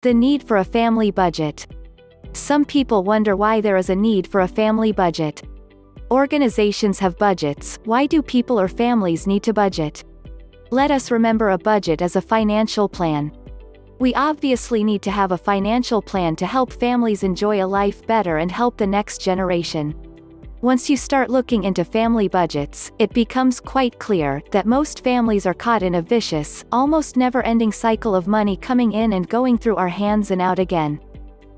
The need for a family budget. Some people wonder why there is a need for a family budget. Organizations have budgets, why do people or families need to budget? Let us remember a budget as a financial plan. We obviously need to have a financial plan to help families enjoy a life better and help the next generation. Once you start looking into family budgets, it becomes quite clear that most families are caught in a vicious, almost never-ending cycle of money coming in and going through our hands and out again.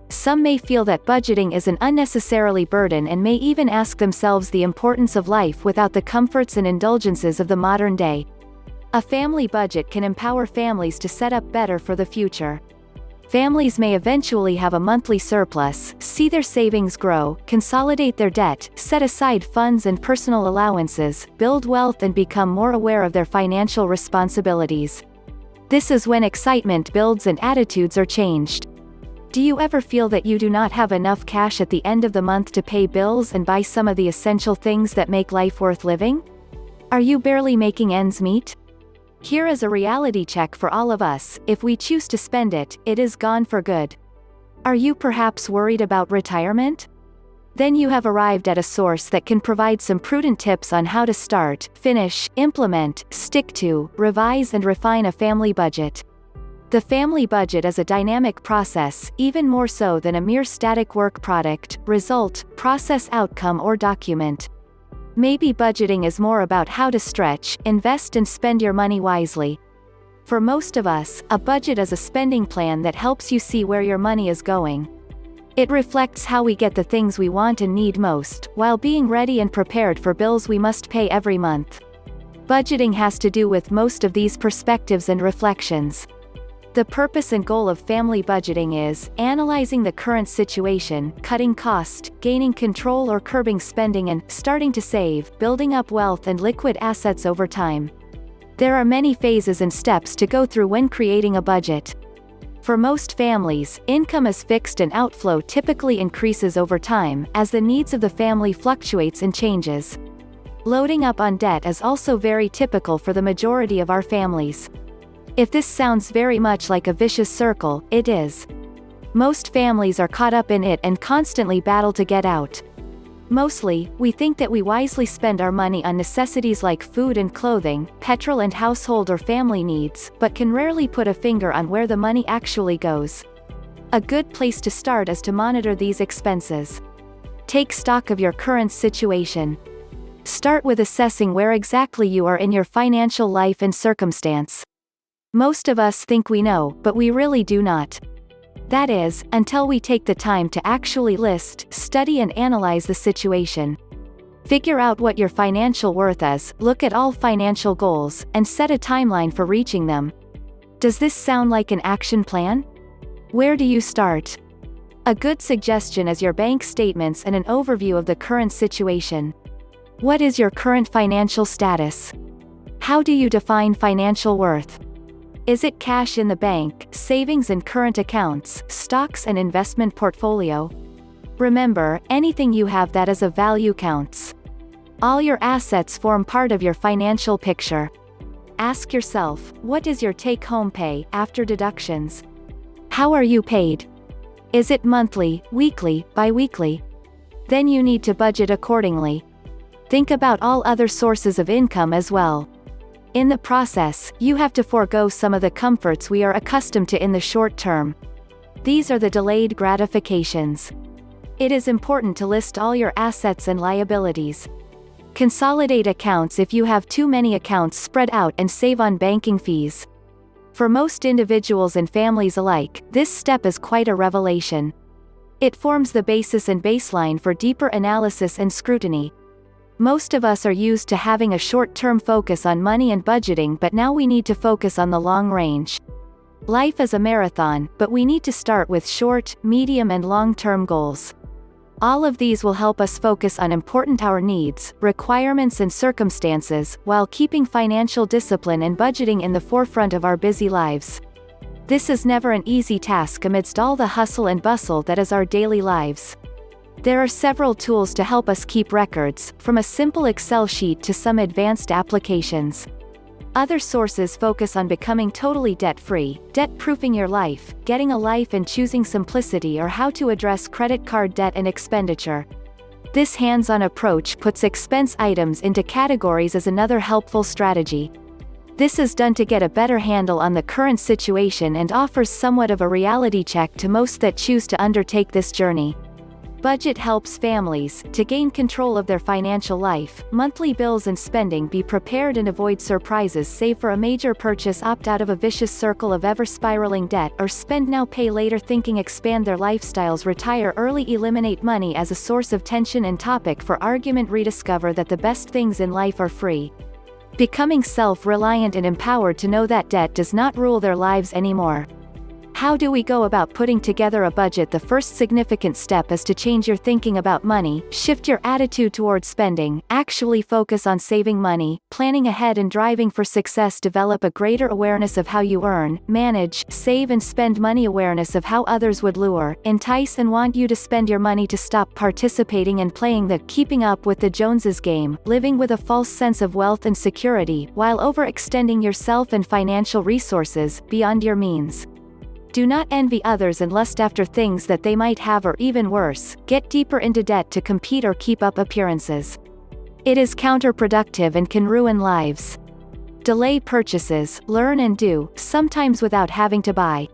Some may feel that budgeting is an unnecessarily burden and may even ask themselves the importance of life without the comforts and indulgences of the modern day. A family budget can empower families to set up better for the future. Families may eventually have a monthly surplus, see their savings grow, consolidate their debt, set aside funds and personal allowances, build wealth and become more aware of their financial responsibilities. This is when excitement builds and attitudes are changed. Do you ever feel that you do not have enough cash at the end of the month to pay bills and buy some of the essential things that make life worth living? Are you barely making ends meet? Here is a reality check for all of us: if we choose to spend it, it is gone for good. Are you perhaps worried about retirement? Then you have arrived at a source that can provide some prudent tips on how to start, finish, implement, stick to, revise and refine a family budget. The family budget is a dynamic process, even more so than a mere static work product, result, process, outcome or document. Maybe budgeting is more about how to stretch, invest and spend your money wisely. For most of us, a budget is a spending plan that helps you see where your money is going. It reflects how we get the things we want and need most, while being ready and prepared for bills we must pay every month. Budgeting has to do with most of these perspectives and reflections. The purpose and goal of family budgeting is analyzing the current situation, cutting cost, gaining control or curbing spending and starting to save, building up wealth and liquid assets over time. There are many phases and steps to go through when creating a budget. For most families, income is fixed and outflow typically increases over time, as the needs of the family fluctuates and changes. Loading up on debt is also very typical for the majority of our families. If this sounds very much like a vicious circle, it is. Most families are caught up in it and constantly battle to get out. Mostly, we think that we wisely spend our money on necessities like food and clothing, petrol and household or family needs, but can rarely put a finger on where the money actually goes. A good place to start is to monitor these expenses. Take stock of your current situation. Start with assessing where exactly you are in your financial life and circumstance. Most of us think we know, but we really do not. That is, until we take the time to actually list, study and analyze the situation. Figure out what your financial worth is, look at all financial goals, and set a timeline for reaching them. Does this sound like an action plan? Where do you start? A good suggestion is your bank statements and an overview of the current situation. What is your current financial status? How do you define financial worth? Is it cash in the bank, savings and current accounts, stocks and investment portfolio? Remember, anything you have that is of value counts. All your assets form part of your financial picture. Ask yourself, what is your take-home pay, after deductions? How are you paid? Is it monthly, weekly, bi-weekly? Then you need to budget accordingly. Think about all other sources of income as well. In the process, you have to forego some of the comforts we are accustomed to in the short term. These are the delayed gratifications. It is important to list all your assets and liabilities. Consolidate accounts if you have too many accounts spread out and save on banking fees. For most individuals and families alike, this step is quite a revelation. It forms the basis and baseline for deeper analysis and scrutiny. Most of us are used to having a short-term focus on money and budgeting, but now we need to focus on the long range. Life is a marathon, but we need to start with short, medium and long-term goals. All of these will help us focus on important our needs, requirements and circumstances, while keeping financial discipline and budgeting in the forefront of our busy lives. This is never an easy task amidst all the hustle and bustle that is our daily lives. There are several tools to help us keep records, from a simple Excel sheet to some advanced applications. Other sources focus on becoming totally debt-free, debt-proofing your life, getting a life and choosing simplicity, or how to address credit card debt and expenditure. This hands-on approach puts expense items into categories as another helpful strategy. This is done to get a better handle on the current situation and offers somewhat of a reality check to most that choose to undertake this journey. Budget helps families to gain control of their financial life, monthly bills and spending, be prepared and avoid surprises, save for a major purchase, opt out of a vicious circle of ever-spiraling debt, or spend now pay later thinking, expand their lifestyles, retire early, eliminate money as a source of tension and topic for argument, rediscover that the best things in life are free. Becoming self-reliant and empowered to know that debt does not rule their lives anymore. How do we go about putting together a budget? The first significant step is to change your thinking about money, shift your attitude towards spending, actually focus on saving money, planning ahead and driving for success. Develop a greater awareness of how you earn, manage, save and spend money. Awareness of how others would lure, entice and want you to spend your money to stop participating and playing the keeping up with the Joneses game, living with a false sense of wealth and security, while overextending yourself and financial resources beyond your means. Do not envy others and lust after things that they might have, or even worse, get deeper into debt to compete or keep up appearances. It is counterproductive and can ruin lives. Delay purchases, learn and do, sometimes without having to buy.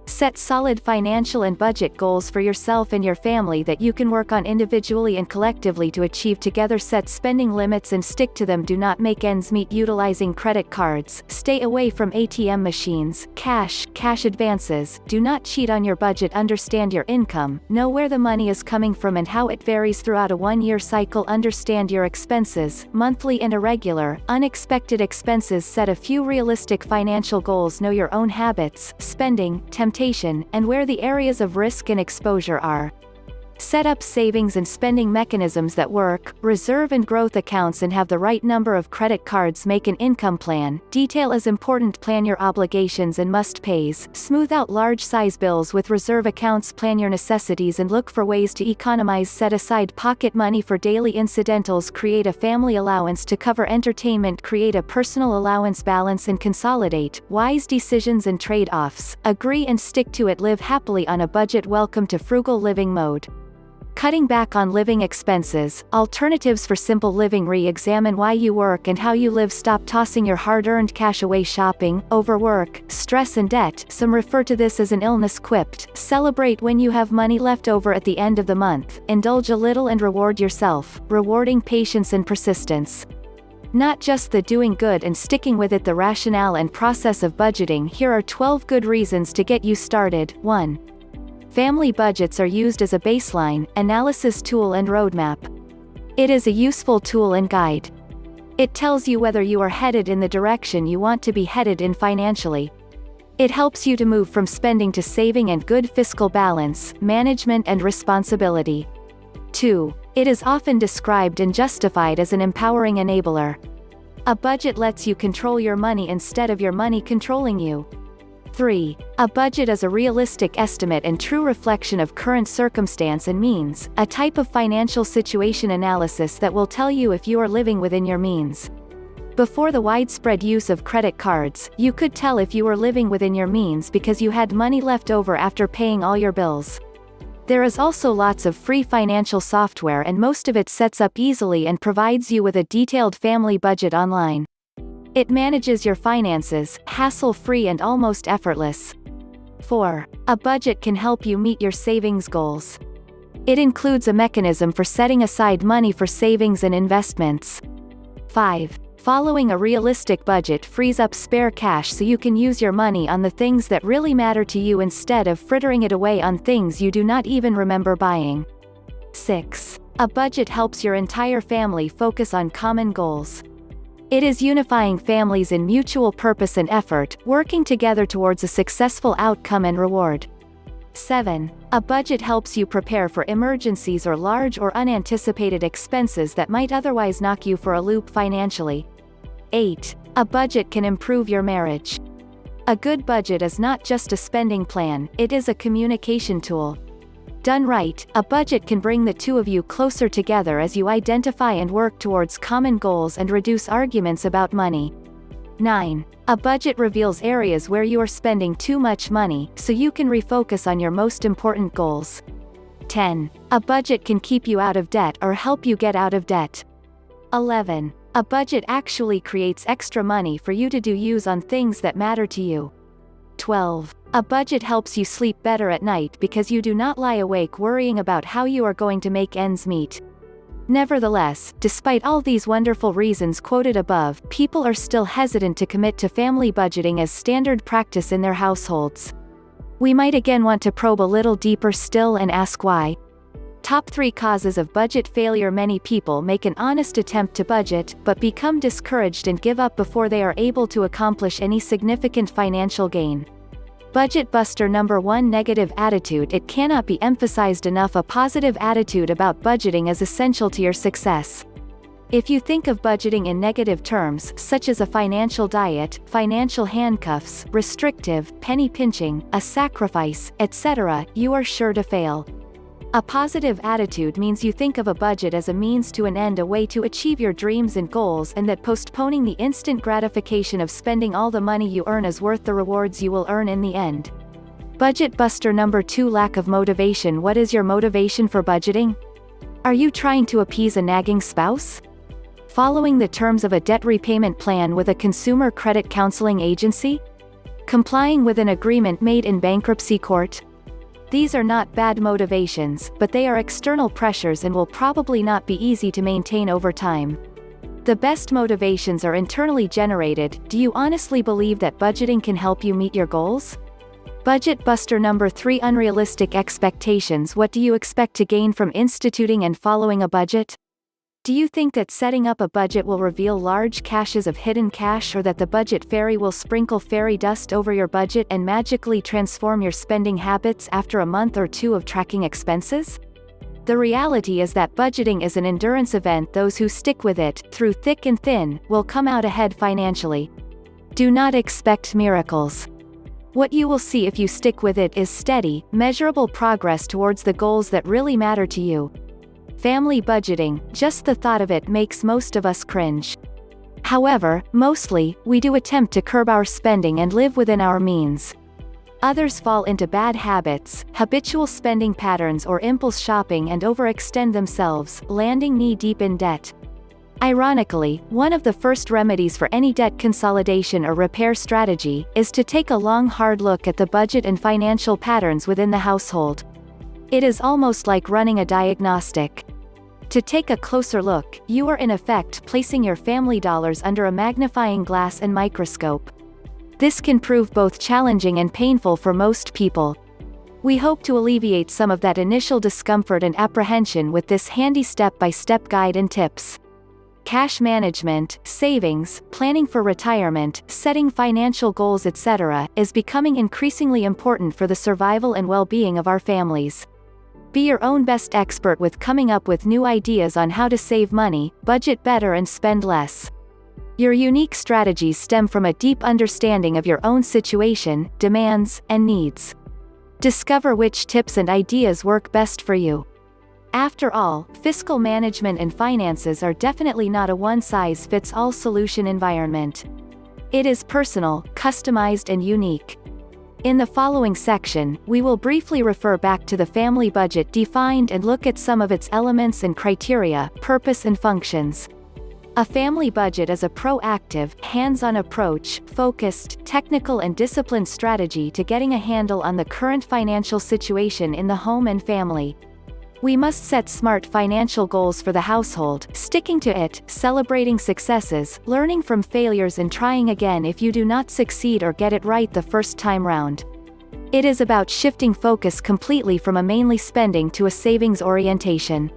Set solid financial and budget goals for yourself and your family that you can work on individually and collectively to achieve together. Set spending limits and stick to them. Do not make ends meet utilizing credit cards. Stay away from ATM machines, cash advances. Do not cheat on your budget. Understand your income, know where the money is coming from and how it varies throughout a one-year cycle. Understand your expenses, monthly and irregular, unexpected expenses. Set a few realistic financial goals. Know your own habits, spending, temptation, and where the areas of risk and exposure are. Set up savings and spending mechanisms that work, reserve and growth accounts, and have the right number of credit cards. Make an income plan. Detail is important. Plan your obligations and must-pays. Smooth out large-size bills with reserve accounts. Plan your necessities and look for ways to economize. Set aside pocket money for daily incidentals. Create a family allowance to cover entertainment. Create a personal allowance. Balance and consolidate. Wise decisions and trade-offs. Agree and stick to it. Live happily on a budget. Welcome to frugal living mode. Cutting back on living expenses, alternatives for simple living. Re-examine why you work and how you live. Stop tossing your hard-earned cash away shopping, overwork, stress and debt. Some refer to this as an illness. Quipped. Celebrate when you have money left over at the end of the month. Indulge a little and reward yourself, rewarding patience and persistence. Not just the doing good and sticking with it. The rationale and process of budgeting. Here are 12 good reasons to get you started. 1. Family budgets are used as a baseline, analysis tool and roadmap. It is a useful tool and guide. It tells you whether you are headed in the direction you want to be headed in financially. It helps you to move from spending to saving and good fiscal balance, management and responsibility. 2. It is often described and justified as an empowering enabler. A budget lets you control your money instead of your money controlling you. 3. A budget is a realistic estimate and true reflection of current circumstance and means, a type of financial situation analysis that will tell you if you are living within your means. Before the widespread use of credit cards, you could tell if you were living within your means because you had money left over after paying all your bills. There is also lots of free financial software, and most of it sets up easily and provides you with a detailed family budget online. It manages your finances, hassle-free and almost effortless. 4. A budget can help you meet your savings goals. It includes a mechanism for setting aside money for savings and investments. 5. Following a realistic budget frees up spare cash so you can use your money on the things that really matter to you instead of frittering it away on things you do not even remember buying. 6. A budget helps your entire family focus on common goals. It is unifying families in mutual purpose and effort, working together towards a successful outcome and reward. 7. A budget helps you prepare for emergencies or large or unanticipated expenses that might otherwise knock you for a loop financially. 8. A budget can improve your marriage. A good budget is not just a spending plan, it is a communication tool. Done right, a budget can bring the two of you closer together as you identify and work towards common goals and reduce arguments about money. 9. A budget reveals areas where you are spending too much money, so you can refocus on your most important goals. 10. A budget can keep you out of debt or help you get out of debt. 11. A budget actually creates extra money for you to use on things that matter to you. 12. A budget helps you sleep better at night because you do not lie awake worrying about how you are going to make ends meet. Nevertheless, despite all these wonderful reasons quoted above, people are still hesitant to commit to family budgeting as standard practice in their households. We might again want to probe a little deeper still and ask why. Top 3 causes of budget failure. Many people make an honest attempt to budget, but become discouraged and give up before they are able to accomplish any significant financial gain. Budget buster number 1. Negative attitude. It cannot be emphasized enough, a positive attitude about budgeting is essential to your success. If you think of budgeting in negative terms, such as a financial diet, financial handcuffs, restrictive, penny pinching, a sacrifice, etc., you are sure to fail. A positive attitude means you think of a budget as a means to an end, a way to achieve your dreams and goals, and that postponing the instant gratification of spending all the money you earn is worth the rewards you will earn in the end. Budget buster number 2. Lack of motivation. What is your motivation for budgeting? Are you trying to appease a nagging spouse? Following the terms of a debt repayment plan with a consumer credit counseling agency? Complying with an agreement made in bankruptcy court? These are not bad motivations, but they are external pressures and will probably not be easy to maintain over time. The best motivations are internally generated. Do you honestly believe that budgeting can help you meet your goals? Budget buster number 3. Unrealistic expectations. What do you expect to gain from instituting and following a budget? Do you think that setting up a budget will reveal large caches of hidden cash, or that the budget fairy will sprinkle fairy dust over your budget and magically transform your spending habits after a month or 2 of tracking expenses? The reality is that budgeting is an endurance event. Those who stick with it, through thick and thin, will come out ahead financially. Do not expect miracles. What you will see if you stick with it is steady, measurable progress towards the goals that really matter to you. Family budgeting, just the thought of it makes most of us cringe. However, mostly, we do attempt to curb our spending and live within our means. Others fall into bad habits, habitual spending patterns, or impulse shopping and overextend themselves, landing knee-deep in debt. Ironically, one of the first remedies for any debt consolidation or repair strategy is to take a long hard look at the budget and financial patterns within the household. It is almost like running a diagnostic. To take a closer look, you are in effect placing your family dollars under a magnifying glass and microscope. This can prove both challenging and painful for most people. We hope to alleviate some of that initial discomfort and apprehension with this handy step-by-step guide and tips. Cash management, savings, planning for retirement, setting financial goals, etc., is becoming increasingly important for the survival and well-being of our families. Be your own best expert with coming up with new ideas on how to save money, budget better, and spend less. Your unique strategies stem from a deep understanding of your own situation, demands, and needs. Discover which tips and ideas work best for you. After all, fiscal management and finances are definitely not a one-size-fits-all solution environment. It is personal, customized, and unique. In the following section, we will briefly refer back to the family budget defined and look at some of its elements and criteria, purpose and functions. A family budget is a proactive, hands-on approach, focused, technical and disciplined strategy to getting a handle on the current financial situation in the home and family. We must set smart financial goals for the household, sticking to it, celebrating successes, learning from failures and trying again if you do not succeed or get it right the first time round. It is about shifting focus completely from a mainly spending to a savings orientation.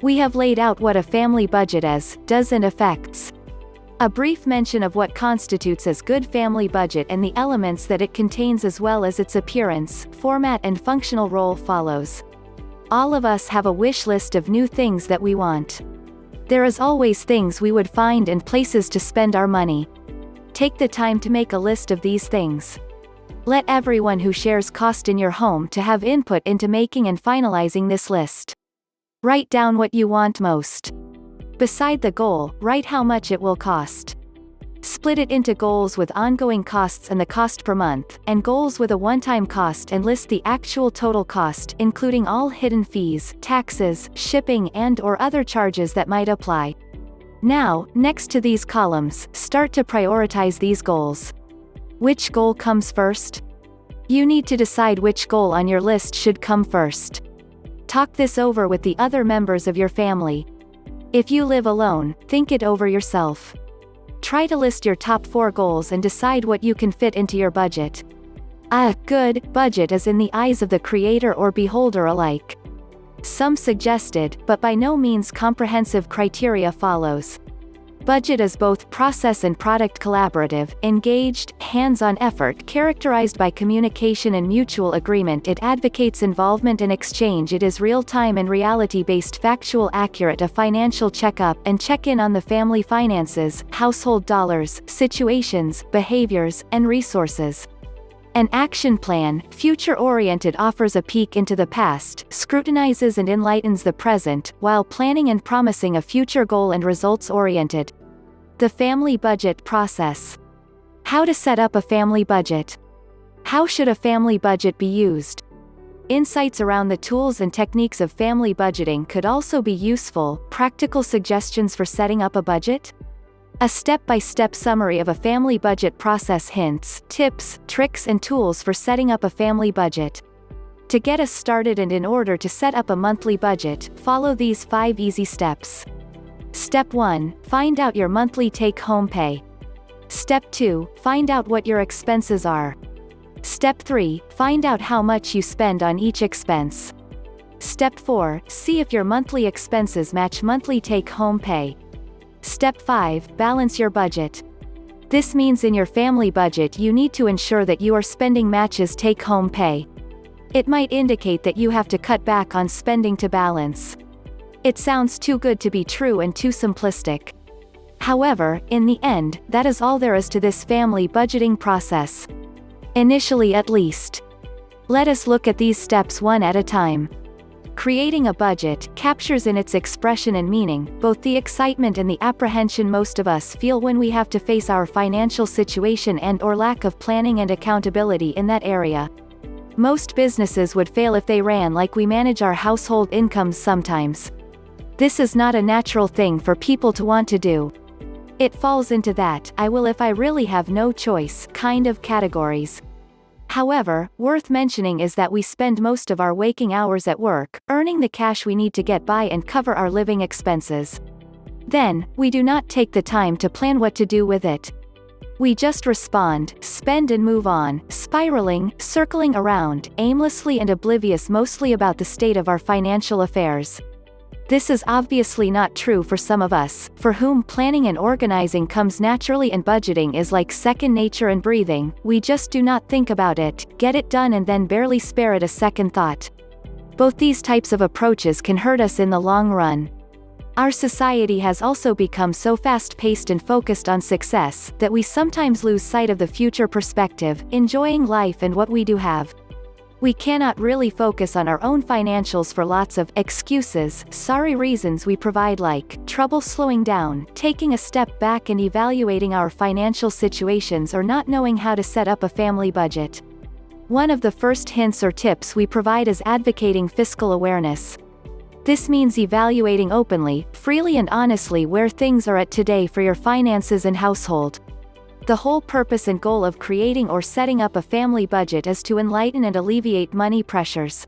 We have laid out what a family budget is, does and affects. A brief mention of what constitutes as good family budget and the elements that it contains as well as its appearance, format and functional role follows. All of us have a wish list of new things that we want. There is always things we would find and places to spend our money. Take the time to make a list of these things. Let everyone who shares cost in your home to have input into making and finalizing this list. Write down what you want most. Beside the goal, write how much it will cost. Split it into goals with ongoing costs and the cost per month, and goals with a one-time cost, and list the actual total cost, including all hidden fees, taxes, shipping and/or other charges that might apply. Now, next to these columns, start to prioritize these goals. Which goal comes first? You need to decide which goal on your list should come first. Talk this over with the other members of your family. If you live alone, think it over yourself. Try to list your top 4 goals and decide what you can fit into your budget. A good budget is in the eyes of the creator or beholder alike. Some suggested, but by no means comprehensive criteria follows. Budget is both process and product collaborative, engaged, hands-on effort characterized by communication and mutual agreement. It advocates involvement and exchange. It is real-time and reality-based, factual, accurate, a financial check-up and check-in on the family finances, household dollars, situations, behaviors, and resources. An action plan, future-oriented, offers a peek into the past, scrutinizes and enlightens the present, while planning and promising a future goal, and results-oriented. The family budget process. How to set up a family budget. How should a family budget be used? Insights around the tools and techniques of family budgeting could also be useful. Practical suggestions for setting up a budget? A step-by-step summary of a family budget process, hints, tips, tricks and tools for setting up a family budget. To get us started and in order to set up a monthly budget, follow these 5 easy steps. Step 1. Find out your monthly take-home pay. Step 2. Find out what your expenses are. Step 3. Find out how much you spend on each expense. Step 4. See if your monthly expenses match monthly take-home pay. Step 5. Balance your budget. This means in your family budget you need to ensure that your spending matches take-home pay. It might indicate that you have to cut back on spending to balance. It sounds too good to be true and too simplistic. However, in the end, that is all there is to this family budgeting process. Initially at least. Let us look at these steps one at a time. Creating a budget captures in its expression and meaning both the excitement and the apprehension most of us feel when we have to face our financial situation and/or lack of planning and accountability in that area. Most businesses would fail if they ran like we manage our household incomes sometimes. This is not a natural thing for people to want to do. It falls into that "I will if I really have no choice" kind of categories. However, worth mentioning is that we spend most of our waking hours at work, earning the cash we need to get by and cover our living expenses. Then, we do not take the time to plan what to do with it. We just respond, spend and move on, spiraling, circling around, aimlessly and oblivious mostly about the state of our financial affairs. This is obviously not true for some of us, for whom planning and organizing comes naturally and budgeting is like second nature and breathing. We just do not think about it, get it done and then barely spare it a second thought. Both these types of approaches can hurt us in the long run. Our society has also become so fast-paced and focused on success, that we sometimes lose sight of the future perspective, enjoying life and what we do have. We cannot really focus on our own financials for lots of excuses, sorry reasons we provide, like trouble slowing down, taking a step back and evaluating our financial situations, or not knowing how to set up a family budget. One of the first hints or tips we provide is advocating fiscal awareness. This means evaluating openly, freely and honestly where things are at today for your finances and household. The whole purpose and goal of creating or setting up a family budget is to enlighten and alleviate money pressures.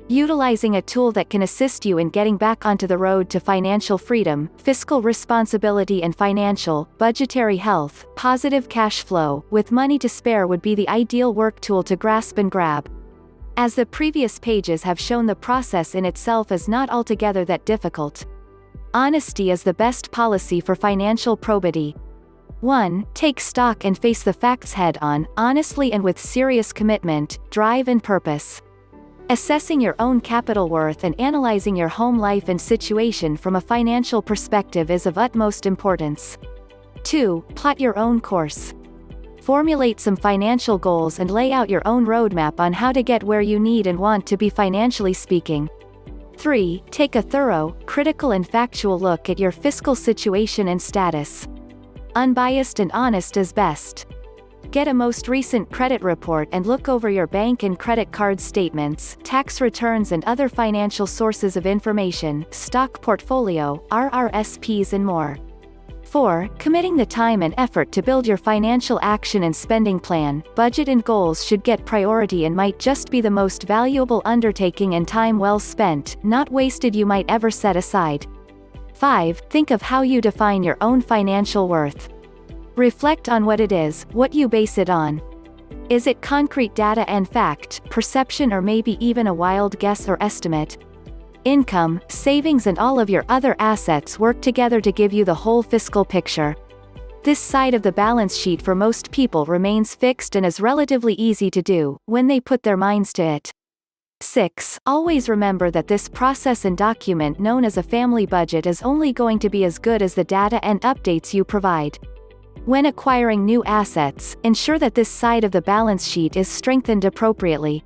Utilizing a tool that can assist you in getting back onto the road to financial freedom, fiscal responsibility and financial, budgetary health, positive cash flow, with money to spare would be the ideal work tool to grasp and grab. As the previous pages have shown, the process in itself is not altogether that difficult. Honesty is the best policy for financial probity. 1. Take stock and face the facts head-on, honestly and with serious commitment, drive and purpose. Assessing your own capital worth and analyzing your home life and situation from a financial perspective is of utmost importance. 2. Plot your own course. Formulate some financial goals and lay out your own roadmap on how to get where you need and want to be financially speaking. 3. Take a thorough, critical and factual look at your fiscal situation and status. Unbiased and honest is best. Get a most recent credit report and look over your bank and credit card statements, tax returns and other financial sources of information, stock portfolio, RRSPs and more. 4. Committing the time and effort to build your financial action and spending plan, budget and goals should get priority and might just be the most valuable undertaking and time well spent, not wasted you might ever set aside. 5. Think of how you define your own financial worth. Reflect on what it is, what you base it on. Is it concrete data and fact, perception or maybe even a wild guess or estimate? Income, savings and all of your other assets work together to give you the whole fiscal picture. This side of the balance sheet for most people remains fixed and is relatively easy to do, when they put their minds to it. 6. Always remember that this process and document known as a family budget is only going to be as good as the data and updates you provide. When acquiring new assets, ensure that this side of the balance sheet is strengthened appropriately.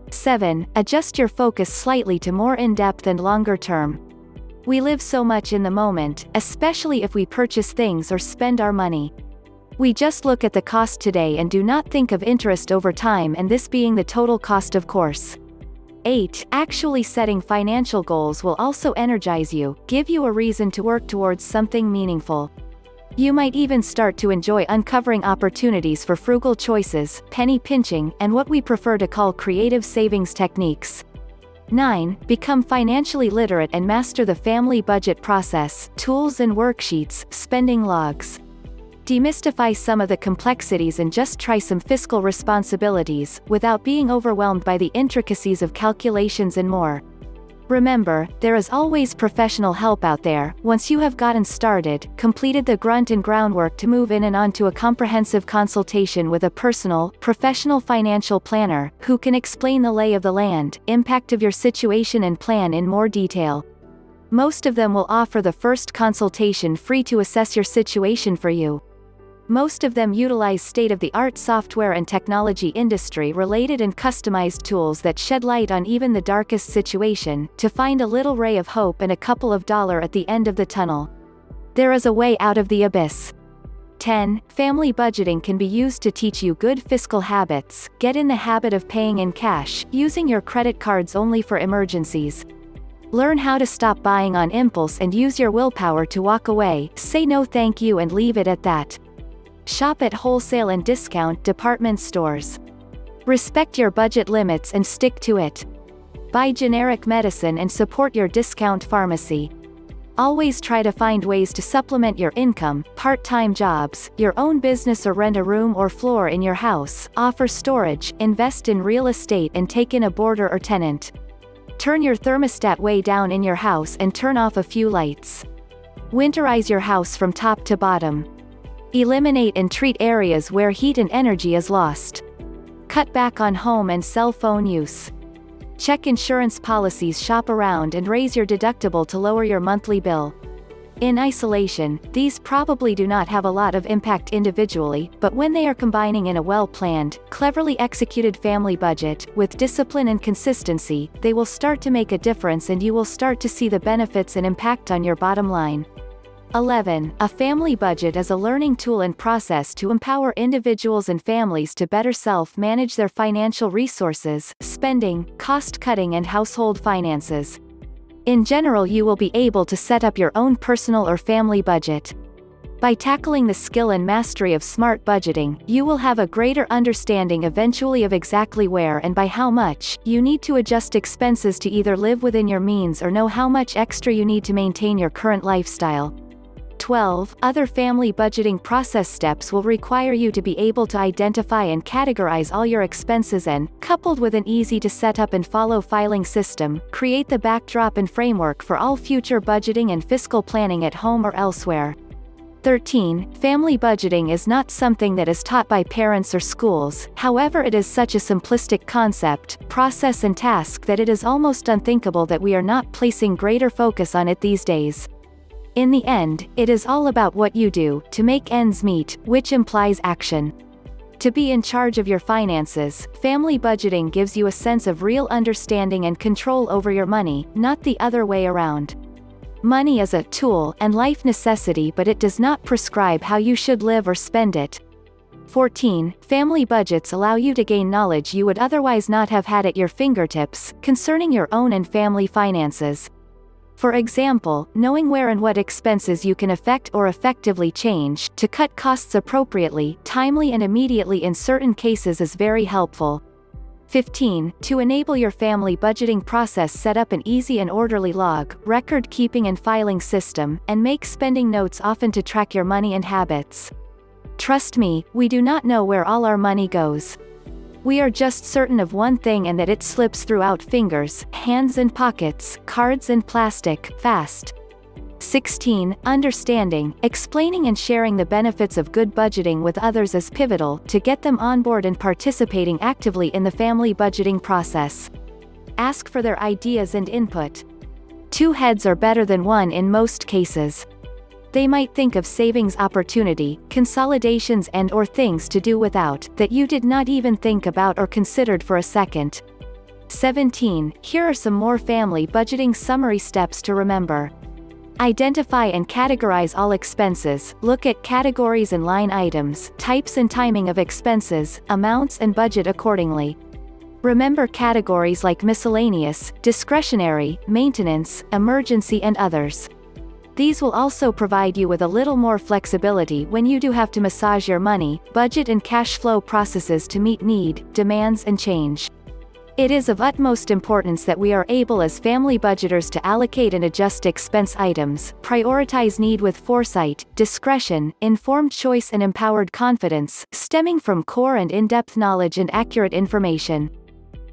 7. Adjust your focus slightly to more in-depth and longer term. We live so much in the moment, especially if we purchase things or spend our money. We just look at the cost today and do not think of interest over time, and this being the total cost of course. 8. Actually setting financial goals will also energize you, give you a reason to work towards something meaningful. You might even start to enjoy uncovering opportunities for frugal choices, penny pinching, and what we prefer to call creative savings techniques. 9. Become financially literate and master the family budget process, tools and worksheets, spending logs. Demystify some of the complexities and just try some fiscal responsibilities, without being overwhelmed by the intricacies of calculations and more. Remember, there is always professional help out there. Once you have gotten started, completed the grunt and groundwork to move in and onto a comprehensive consultation with a personal, professional financial planner, who can explain the lay of the land, impact of your situation and plan in more detail. Most of them will offer the first consultation free to assess your situation for you. Most of them utilize state-of-the-art software and technology industry-related and customized tools that shed light on even the darkest situation, to find a little ray of hope and a couple of dollars at the end of the tunnel. There is a way out of the abyss. 10. Family budgeting can be used to teach you good fiscal habits. Get in the habit of paying in cash, using your credit cards only for emergencies. Learn how to stop buying on impulse and use your willpower to walk away, say no thank you and leave it at that. Shop at wholesale and discount department stores. Respect your budget limits and stick to it. Buy generic medicine and support your discount pharmacy. Always try to find ways to supplement your income, part-time jobs, your own business or rent a room or floor in your house, offer storage, invest in real estate and take in a boarder or tenant. Turn your thermostat way down in your house and turn off a few lights. Winterize your house from top to bottom. Eliminate and treat areas where heat and energy is lost. Cut back on home and cell phone use. Check insurance policies, shop around and raise your deductible to lower your monthly bill. In isolation, these probably do not have a lot of impact individually, but when they are combining in a well-planned, cleverly executed family budget, with discipline and consistency, they will start to make a difference and you will start to see the benefits and impact on your bottom line. 11. A family budget is a learning tool and process to empower individuals and families to better self-manage their financial resources, spending, cost-cutting and household finances. In general, you will be able to set up your own personal or family budget. By tackling the skill and mastery of smart budgeting, you will have a greater understanding eventually of exactly where and by how much you need to adjust expenses to either live within your means or know how much extra you need to maintain your current lifestyle. 12. Other family budgeting process steps will require you to be able to identify and categorize all your expenses and, coupled with an easy to set up and follow filing system, create the backdrop and framework for all future budgeting and fiscal planning at home or elsewhere. 13. Family budgeting is not something that is taught by parents or schools, however it is such a simplistic concept, process and task that it is almost unthinkable that we are not placing greater focus on it these days. In the end, it is all about what you do to make ends meet, which implies action. To be in charge of your finances, family budgeting gives you a sense of real understanding and control over your money, not the other way around. Money is a tool and life necessity, but it does not prescribe how you should live or spend it. 14. Family budgets allow you to gain knowledge you would otherwise not have had at your fingertips, concerning your own and family finances. For example, knowing where and what expenses you can affect or effectively change, to cut costs appropriately, timely and immediately in certain cases is very helpful. 15. To enable your family budgeting process, set up an easy and orderly log, record-keeping and filing system, and make spending notes often to track your money and habits. Trust me, we do not know where all our money goes. We are just certain of one thing, and that it slips throughout fingers, hands and pockets, cards and plastic, fast. 16. Understanding, explaining and sharing the benefits of good budgeting with others is pivotal to get them on board and participating actively in the family budgeting process. Ask for their ideas and input. Two heads are better than one in most cases. They might think of savings opportunity, consolidations and/or things to do without, that you did not even think about or considered for a second. 17. Here are some more family budgeting summary steps to remember. Identify and categorize all expenses, look at categories and line items, types and timing of expenses, amounts and budget accordingly. Remember categories like miscellaneous, discretionary, maintenance, emergency and others. These will also provide you with a little more flexibility when you do have to massage your money, budget and cash flow processes to meet need, demands and change. It is of utmost importance that we are able as family budgeters to allocate and adjust expense items, prioritize need with foresight, discretion, informed choice and empowered confidence, stemming from core and in-depth knowledge and accurate information.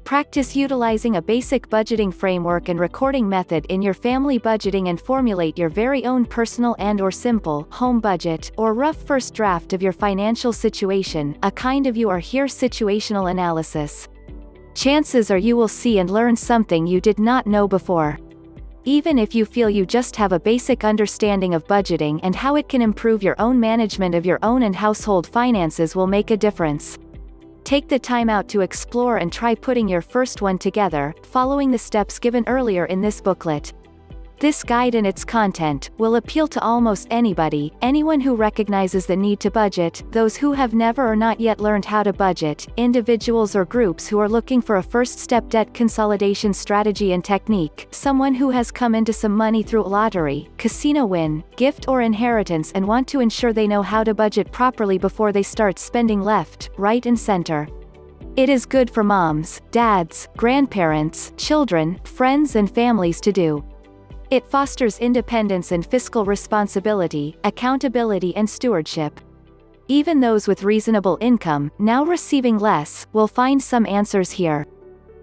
Practice utilizing a basic budgeting framework and recording method in your family budgeting and formulate your very own personal and/or simple home budget or rough first draft of your financial situation, a kind of you are here situational analysis. Chances are you will see and learn something you did not know before. Even if you feel you just have a basic understanding of budgeting and how it can improve your own management of your own and household finances will make a difference. Take the time out to explore and try putting your first one together, following the steps given earlier in this booklet. This guide and its content will appeal to almost anybody, anyone who recognizes the need to budget, those who have never or not yet learned how to budget, individuals or groups who are looking for a first-step debt consolidation strategy and technique, someone who has come into some money through lottery, casino win, gift or inheritance and want to ensure they know how to budget properly before they start spending left, right and center. It is good for moms, dads, grandparents, children, friends and families to do. It fosters independence and fiscal responsibility, accountability and stewardship. Even those with reasonable income, now receiving less, will find some answers here.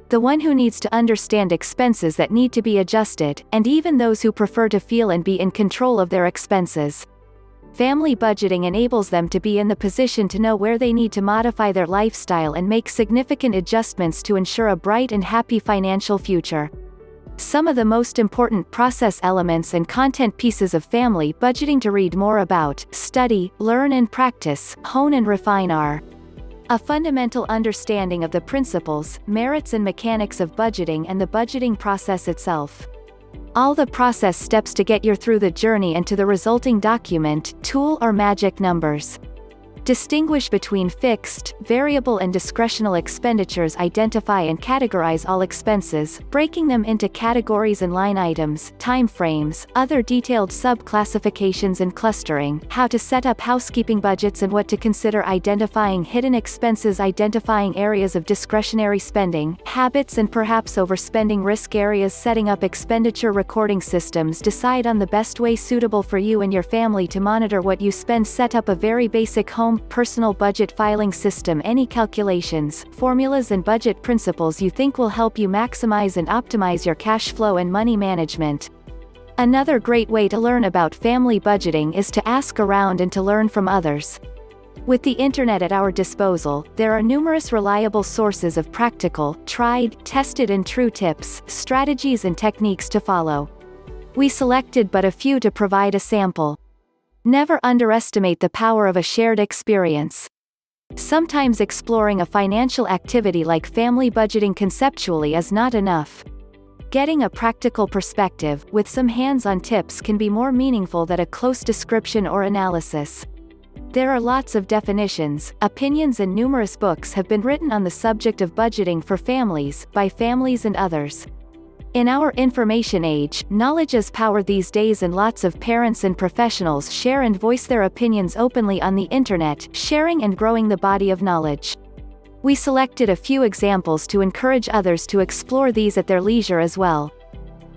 The one who needs to understand expenses that need to be adjusted, and even those who prefer to feel and be in control of their expenses. Family budgeting enables them to be in the position to know where they need to modify their lifestyle and make significant adjustments to ensure a bright and happy financial future. Some of the most important process elements and content pieces of family budgeting to read more about, study, learn and practice, hone and refine are: a fundamental understanding of the principles, merits and mechanics of budgeting and the budgeting process itself. All the process steps to get you through the journey and to the resulting document, tool or magic numbers. Distinguish between fixed, variable and discretional expenditures. Identify and categorize all expenses, breaking them into categories and line items, time frames, other detailed sub-classifications and clustering, how to set up housekeeping budgets and what to consider. Identifying hidden expenses. Identifying areas of discretionary spending, habits and perhaps overspending risk areas. Setting up expenditure recording systems. Decide on the best way suitable for you and your family to monitor what you spend. Set up a very basic home personal budget filing system. Any calculations, formulas and budget principles you think will help you maximize and optimize your cash flow and money management. Another great way to learn about family budgeting is to ask around and to learn from others. With the internet at our disposal, there are numerous reliable sources of practical, tried, tested and true tips, strategies and techniques to follow. We selected but a few to provide a sample. Never underestimate the power of a shared experience. Sometimes exploring a financial activity like family budgeting conceptually is not enough. Getting a practical perspective, with some hands-on tips, can be more meaningful than a close description or analysis. There are lots of definitions, opinions, and numerous books have been written on the subject of budgeting for families, by families and others. In our information age, knowledge is power these days, and lots of parents and professionals share and voice their opinions openly on the internet, sharing and growing the body of knowledge. We selected a few examples to encourage others to explore these at their leisure as well.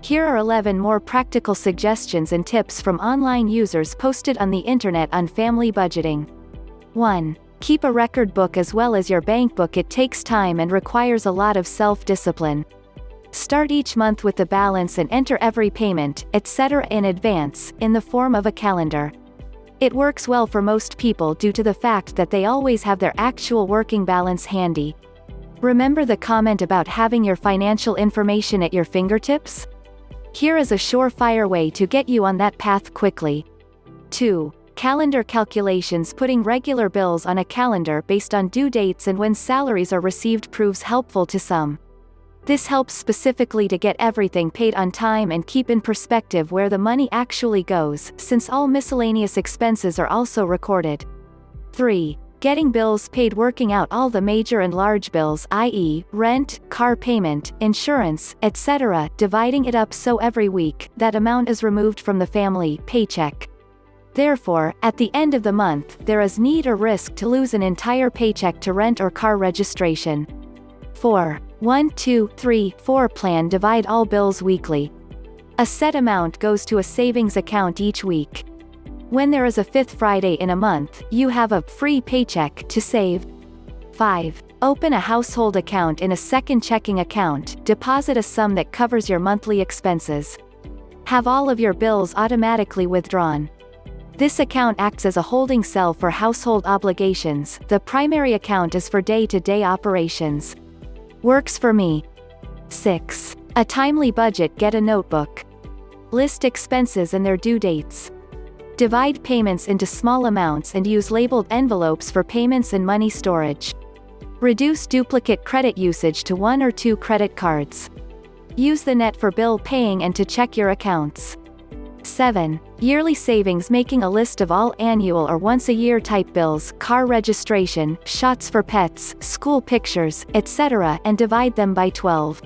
Here are 11 more practical suggestions and tips from online users posted on the internet on family budgeting. 1. Keep a record book as well as your bank book. It takes time and requires a lot of self-discipline. Start each month with the balance and enter every payment, etc. in advance, in the form of a calendar. It works well for most people due to the fact that they always have their actual working balance handy. Remember the comment about having your financial information at your fingertips? Here is a surefire way to get you on that path quickly. 2. Calendar calculations. Putting regular bills on a calendar based on due dates and when salaries are received proves helpful to some. This helps specifically to get everything paid on time and keep in perspective where the money actually goes, since all miscellaneous expenses are also recorded. 3. Getting bills paid. Working out all the major and large bills, i.e., rent, car payment, insurance, etc., dividing it up so every week, that amount is removed from the family paycheck. Therefore, at the end of the month, there is need or risk to lose an entire paycheck to rent or car registration. 4. 1, 2, 3, 4 plan. Divide all bills weekly. A set amount goes to a savings account each week. When there is a 5th Friday in a month, you have a free paycheck to save. 5. Open a household account in a second checking account. Deposit a sum that covers your monthly expenses. Have all of your bills automatically withdrawn. This account acts as a holding cell for household obligations. The primary account is for day-to-day operations. Works for me. 6. A timely budget. Get a notebook. List expenses and their due dates. Divide payments into small amounts and use labeled envelopes for payments and money storage. Reduce duplicate credit usage to 1 or 2 credit cards. Use the net for bill paying and to check your accounts. 7. Yearly savings. Making a list of all annual or once-a-year type bills, car registration, shots for pets, school pictures, etc., and divide them by 12.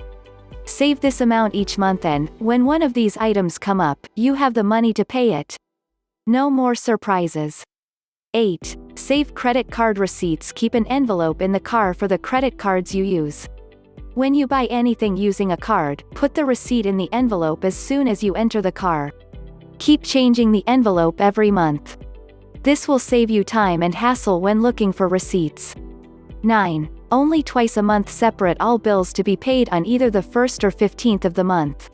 Save this amount each month, and, when one of these items come up, you have the money to pay it. No more surprises. 8. Save credit card receipts. Keep an envelope in the car for the credit cards you use. When you buy anything using a card, put the receipt in the envelope as soon as you enter the car. Keep changing the envelope every month. This will save you time and hassle when looking for receipts. 9. Only twice a month separate all bills to be paid on either the 1st or 15th of the month.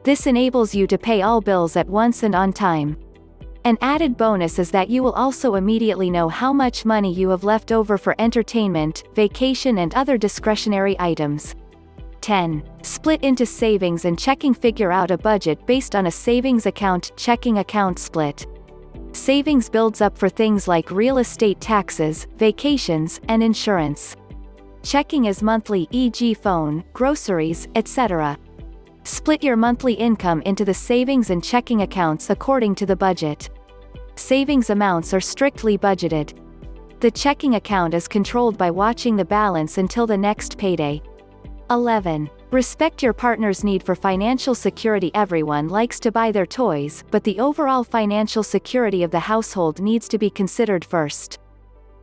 This enables you to pay all bills at once and on time. An added bonus is that you will also immediately know how much money you have left over for entertainment, vacation, and other discretionary items. 10. Split into savings and checking. Figure out a budget based on a savings account, checking account split. Savings builds up for things like real estate taxes, vacations, and insurance. Checking is monthly, e.g. phone, groceries, etc. Split your monthly income into the savings and checking accounts according to the budget. Savings amounts are strictly budgeted. The checking account is controlled by watching the balance until the next payday. 11. Respect your partner's need for financial security. Everyone likes to buy their toys, but the overall financial security of the household needs to be considered first.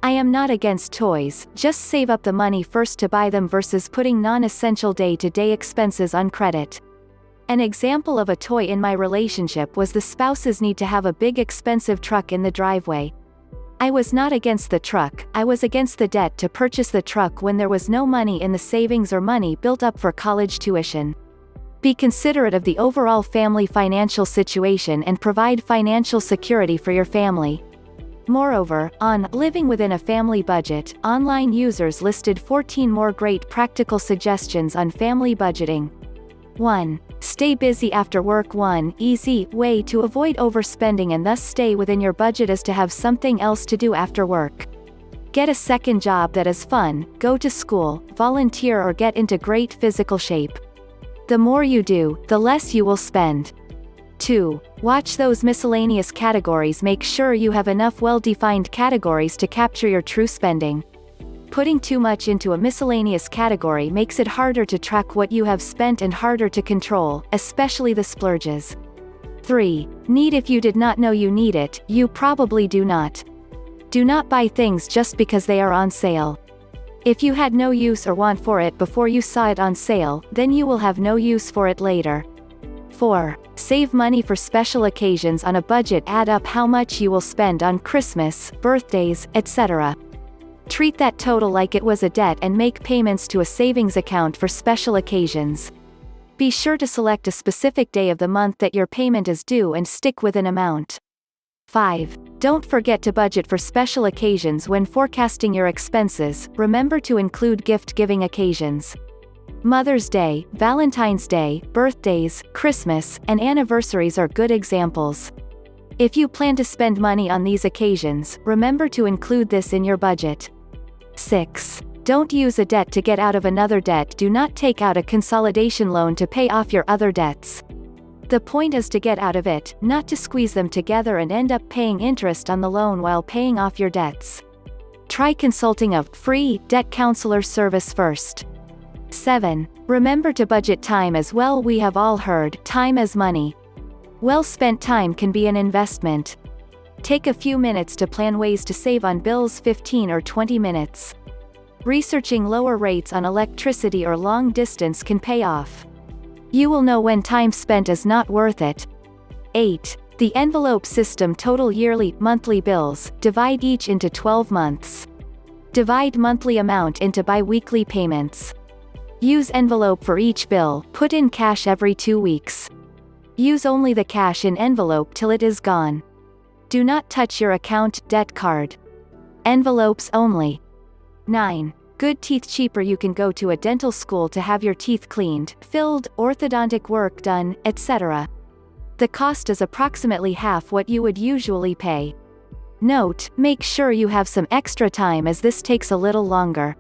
I am not against toys, just save up the money first to buy them versus putting non-essential day-to-day expenses on credit. An example of a toy in my relationship was the spouse's need to have a big expensive truck in the driveway. I was not against the truck, I was against the debt to purchase the truck when there was no money in the savings or money built up for college tuition. Be considerate of the overall family financial situation and provide financial security for your family. Moreover, on Living Within a Family Budget, online users listed 14 more great practical suggestions on family budgeting. 1. Stay busy after work. One easy way to avoid overspending and thus stay within your budget is to have something else to do after work. Get a second job that is fun, go to school, volunteer, or get into great physical shape. The more you do, the less you will spend. 2. Watch those miscellaneous categories. Make sure you have enough well-defined categories to capture your true spending. Putting too much into a miscellaneous category makes it harder to track what you have spent and harder to control, especially the splurges. 3. Need. If you did not know you need it, you probably do not. Do not buy things just because they are on sale. If you had no use or want for it before you saw it on sale, then you will have no use for it later. 4. Save money for special occasions on a budget. Add up how much you will spend on Christmas, birthdays, etc. Treat that total like it was a debt and make payments to a savings account for special occasions. Be sure to select a specific day of the month that your payment is due and stick with an amount. 5. Don't forget to budget for special occasions when forecasting your expenses. Remember to include gift-giving occasions. Mother's Day, Valentine's Day, birthdays, Christmas, and anniversaries are good examples. If you plan to spend money on these occasions, remember to include this in your budget. 6. Don't use a debt to get out of another debt. Do not take out a consolidation loan to pay off your other debts. The point is to get out of it, not to squeeze them together and end up paying interest on the loan while paying off your debts. Try consulting a free debt counselor service first. 7. Remember to budget time as well. We have all heard, time is money. Well-spent time can be an investment. Take a few minutes to plan ways to save on bills. 15 or 20 minutes. Researching lower rates on electricity or long distance can pay off. You will know when time spent is not worth it. 8. The envelope system. Total yearly, monthly bills, divide each into 12 months. Divide monthly amount into bi-weekly payments. Use envelope for each bill. Put in cash every 2 weeks. Use only the cash in envelope till it is gone. Do not touch your account, debt card. Envelopes only. 9. Good teeth. Cheaper. You can go to a dental school to have your teeth cleaned, filled, orthodontic work done, etc. The cost is approximately half what you would usually pay. Note, make sure you have some extra time as this takes a little longer.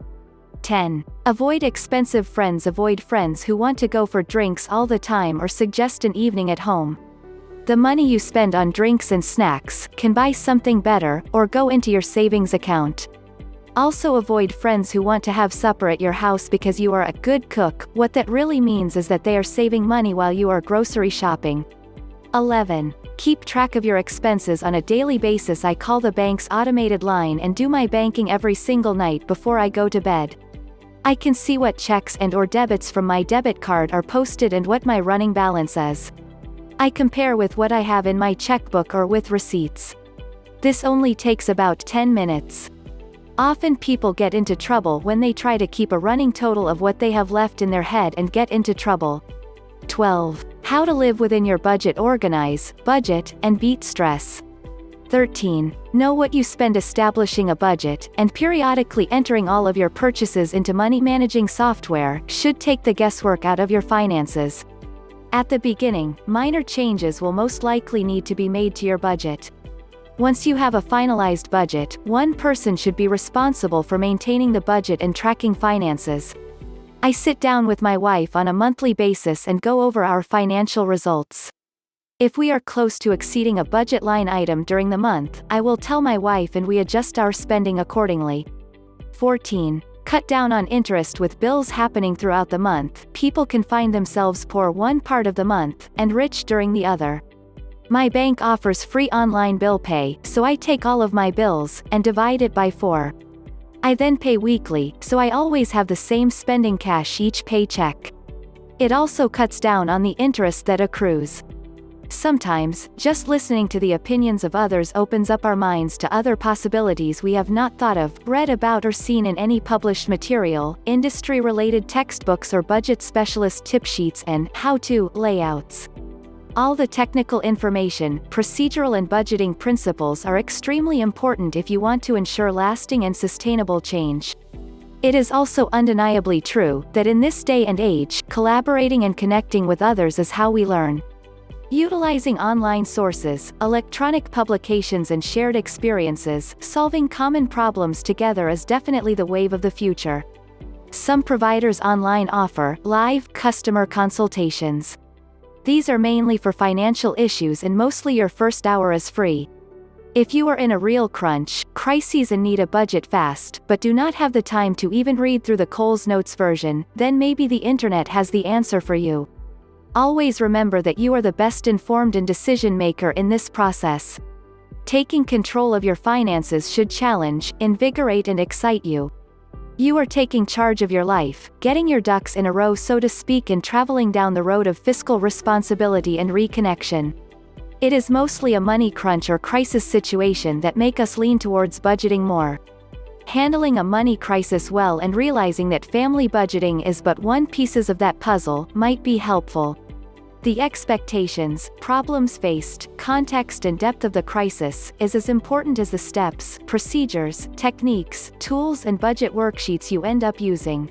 10. Avoid expensive friends. Avoid friends who want to go for drinks all the time or suggest an evening at home. The money you spend on drinks and snacks can buy something better or go into your savings account. Also avoid friends who want to have supper at your house because you are a good cook. What that really means is that they are saving money while you are grocery shopping. 11. Keep track of your expenses on a daily basis. I call the bank's automated line and do my banking every single night before I go to bed. I can see what checks and/or debits from my debit card are posted and what my running balance is. I compare with what I have in my checkbook or with receipts. This only takes about 10 minutes. Often people get into trouble when they try to keep a running total of what they have left in their head and get into trouble. 12. How to live within your budget. Organize, budget, and beat stress. 13. Know what you spend. Establishing a budget, and periodically entering all of your purchases into money managing software, should take the guesswork out of your finances. At the beginning, minor changes will most likely need to be made to your budget. Once you have a finalized budget, one person should be responsible for maintaining the budget and tracking finances. I sit down with my wife on a monthly basis and go over our financial results. If we are close to exceeding a budget line item during the month, I will tell my wife and we adjust our spending accordingly. 14. Cut down on interest. With bills happening throughout the month, people can find themselves poor one part of the month, and rich during the other. My bank offers free online bill pay, so I take all of my bills, and divide it by 4. I then pay weekly, so I always have the same spending cash each paycheck. It also cuts down on the interest that accrues. Sometimes, just listening to the opinions of others opens up our minds to other possibilities we have not thought of, read about or seen in any published material, industry-related textbooks or budget specialist tip sheets and how-to layouts. All the technical information, procedural and budgeting principles are extremely important if you want to ensure lasting and sustainable change. It is also undeniably true that in this day and age, collaborating and connecting with others is how we learn. Utilizing online sources, electronic publications and shared experiences, solving common problems together is definitely the wave of the future. Some providers online offer live customer consultations. These are mainly for financial issues and mostly your first hour is free. If you are in a real crunch, crises and need a budget fast, but do not have the time to even read through the Coles Notes version, then maybe the internet has the answer for you. Always remember that you are the best informed and decision maker in this process. Taking control of your finances should challenge, invigorate and excite you. You are taking charge of your life, getting your ducks in a row so to speak and traveling down the road of fiscal responsibility and reconnection. It is mostly a money crunch or crisis situation that make us lean towards budgeting more. Handling a money crisis well and realizing that family budgeting is but one piece of that puzzle might be helpful. The expectations, problems faced, context and depth of the crisis is as important as the steps, procedures, techniques, tools and budget worksheets you end up using.